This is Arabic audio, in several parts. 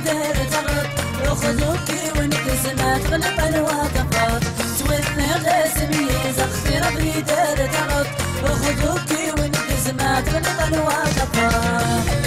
دار تغط وخذوكي ونكس ما تغلط الوقفات تولى غاسمي زختي ربي دار تغط وخذوكي ونكس ما تغلط الوقفات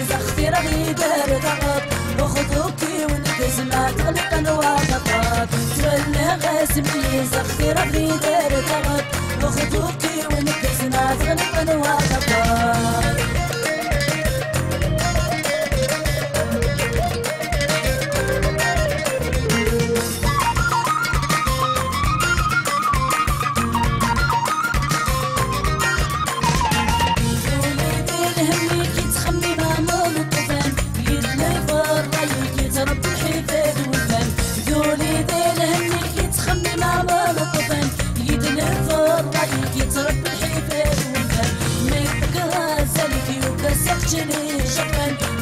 زختي رغي دار تغط وخذوكي ونكس ما تغلق الوقفات تولى غاسمي زختي رغي دار تغط وخذوكي ونكس ما تغلق الوقفات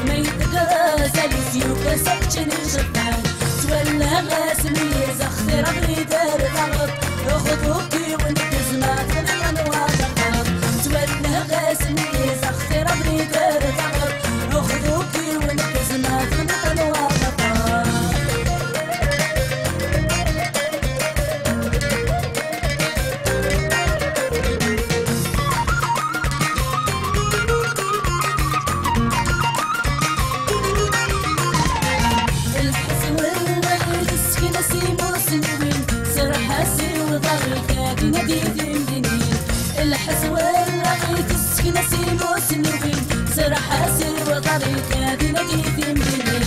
ما يتقرا زالي وكسبتني شفان تولى غاسمي زختي ربي دار تغط وخذوكي ونكس ما تغلق الوقفات تولى غاسمي زختي ربي دار تغط وخذوكي ونكس ما تغلق الوقفات الحسوة لقيت السكنة سيمو سنوين سر حاسر وطريق هذه لقيت منين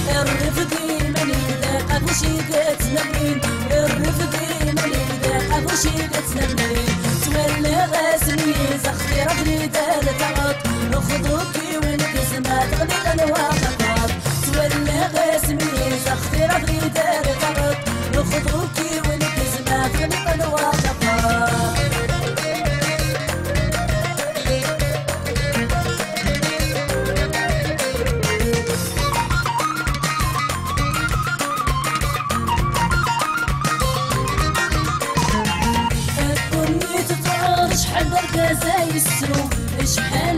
الرفقي من يبدا قد وشيقت نبرين الرفقي من يبدا قد وشيقت نبرين تولى غاسمي زختي ربي دار تغط وخذوكي ونكس ما تغلق الوقفات تولى غاسمي زختي ربي دار تغط وخذوكي ونكس ما تغلق الوقفات شحال